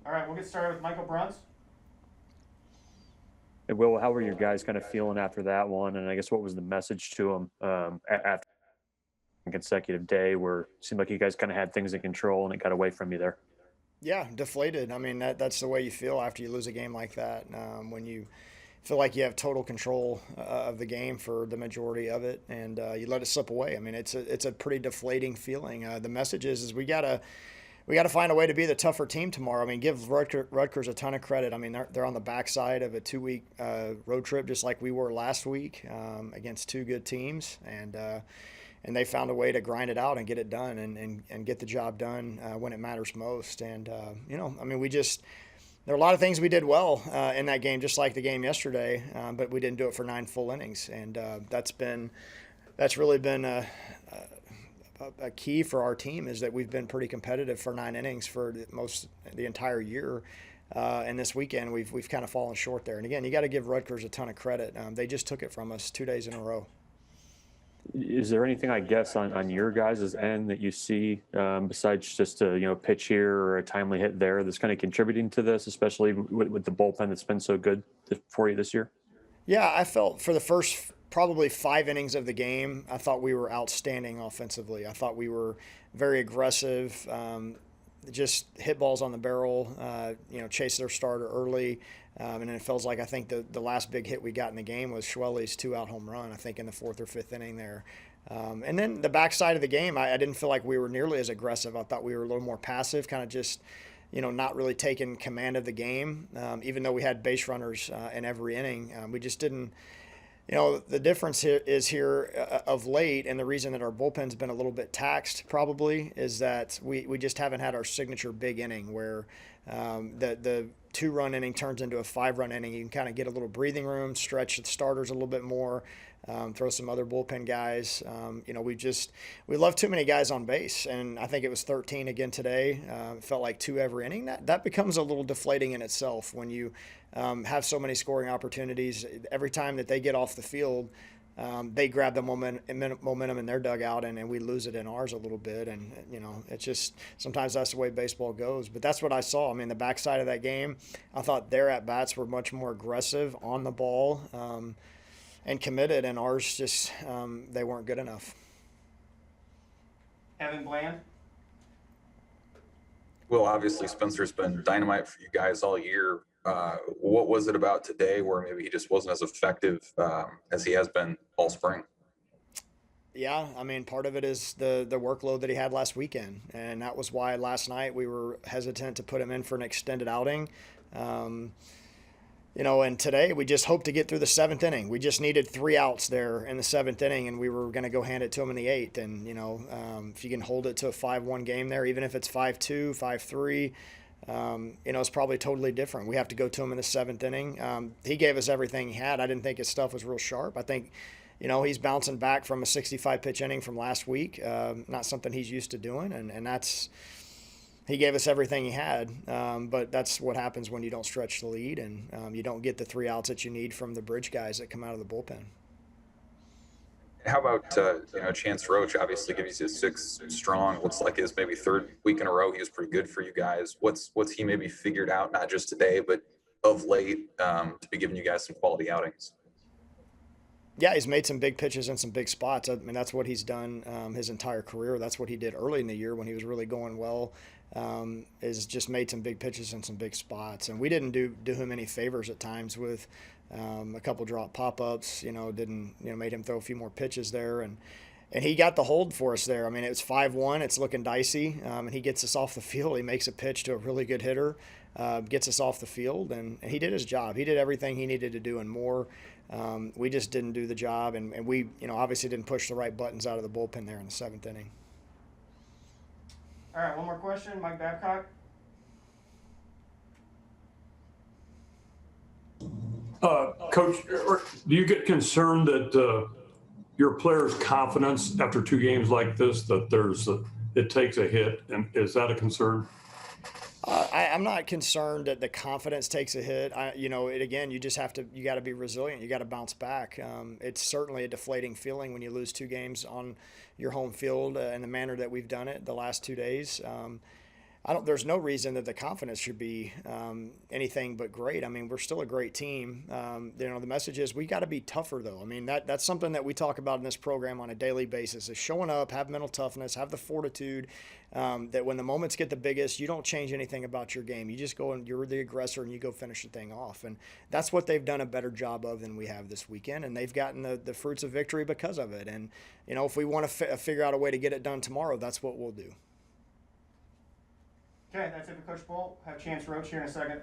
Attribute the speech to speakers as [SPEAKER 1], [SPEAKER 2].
[SPEAKER 1] All right, we'll get started with Michael Bruns.
[SPEAKER 2] Hey, Will, how were your guys kind of feeling after that one? And I guess what was the message to them after a consecutive day where it seemed like you guys kind of had things in control and it got away from you there?
[SPEAKER 3] Yeah, deflated. I mean, that's the way you feel after you lose a game like that. When you feel like you have total control of the game for the majority of it, and you let it slip away. I mean, it's a pretty deflating feeling. The message is we gotta find a way to be the tougher team tomorrow. I mean, give Rutgers a ton of credit. I mean, they're on the backside of a 2 week road trip, just like we were last week against two good teams, and they found a way to grind it out and get it done and get the job done when it matters most. And I mean, there are a lot of things we did well in that game, just like the game yesterday, but we didn't do it for 9 full innings, and that's really been a key for our team is that we've been pretty competitive for 9 innings for the entire year. And this weekend, we've kind of fallen short there. And again, you got to give Rutgers a ton of credit. They just took it from us 2 days in a row.
[SPEAKER 2] Is there anything, I guess, on your guys' end that you see besides just a pitch here or a timely hit there that's kind of contributing to this, especially with the bullpen that's been so good for you this year?
[SPEAKER 3] Yeah, I felt for the first probably 5 innings of the game, I thought we were outstanding offensively. I thought we were very aggressive, just hit balls on the barrel, chase their starter early. And then it feels like I think the last big hit we got in the game was Schwelly's 2-out home run, I think in the fourth or fifth inning there. And then the backside of the game, I didn't feel like we were nearly as aggressive. I thought we were a little more passive, kind of just not really taking command of the game. Even though we had base runners in every inning, we just didn't. The difference here is of late, and the reason that our bullpen's been a little bit taxed probably is that we just haven't had our signature big inning where the 2 run inning turns into a 5 run inning. You can kind of get a little breathing room, stretch the starters a little bit more, throw some other bullpen guys. We love too many guys on base, and I think it was 13 again today. It felt like 2 every inning. That becomes a little deflating in itself when you have so many scoring opportunities. Every time that they get off the field, they grab the momentum in their dugout, and we lose it in ours a little bit. And it's just sometimes that's the way baseball goes. But that's what I saw. I mean, the backside of that game, I thought their at bats were much more aggressive on the ball and committed, and ours just they weren't good enough.
[SPEAKER 1] Evan Bland.
[SPEAKER 4] Well, obviously Spencer's been dynamite for you guys all year. What was it about today where maybe he just wasn't as effective as he has been all spring?
[SPEAKER 3] Yeah, I mean, part of it is the workload that he had last weekend, and that was why last night we were hesitant to put him in for an extended outing. Um, and today we just hoped to get through the seventh inning. We just needed 3 outs there in the seventh inning, and we were going to go hand it to him in the eighth. And if you can hold it to a 5-1 game there, even if it's 5-2, 5-3, it's probably totally different. We have to go to him in the seventh inning. He gave us everything he had. I didn't think his stuff was real sharp. I think, he's bouncing back from a 65 pitch inning from last week. Not something he's used to doing, and that's he gave us everything he had. But that's what happens when you don't stretch the lead and you don't get the 3 outs that you need from the bridge guys that come out of the bullpen.
[SPEAKER 4] How about Chance Roach? Obviously, gives you 6 strong. Looks like his maybe third week in a row. He was pretty good for you guys. What's he maybe figured out, not just today, but of late, to be giving you guys some quality outings?
[SPEAKER 3] Yeah, he's made some big pitches in some big spots. I mean, that's what he's done his entire career. That's what he did early in the year when he was really going well. Is just made some big pitches in some big spots, and we didn't do him any favors at times with a couple drop pop ups. Didn't made him throw a few more pitches there, and he got the hold for us there. I mean, it was 5-1. It's looking dicey, and he gets us off the field. He makes a pitch to a really good hitter, gets us off the field, and he did his job. He did everything he needed to do and more. We just didn't do the job, and we obviously didn't push the right buttons out of the bullpen there in the seventh inning.
[SPEAKER 1] All right, one more question, Mike Babcock.
[SPEAKER 5] Coach, do you get concerned that your players' confidence after 2 games like this, that it takes a hit, and is that a concern?
[SPEAKER 3] I'm not concerned that the confidence takes a hit. Again, you just you got to be resilient. You got to bounce back. It's certainly a deflating feeling when you lose 2 games on your home field in the manner that we've done it the last 2 days. there's no reason that the confidence should be anything but great. I mean, we're still a great team. The message is we got to be tougher, though. I mean, that's something that we talk about in this program on a daily basis is showing up, have mental toughness, have the fortitude that when the moments get the biggest, you don't change anything about your game. You just go and you're the aggressor and you go finish the thing off. And that's what they've done a better job of than we have this weekend. And they've gotten the fruits of victory because of it. And, if we want to figure out a way to get it done tomorrow, that's what we'll do.
[SPEAKER 1] Okay, that's it for Coach Bull. Have Chance Roach here in a second.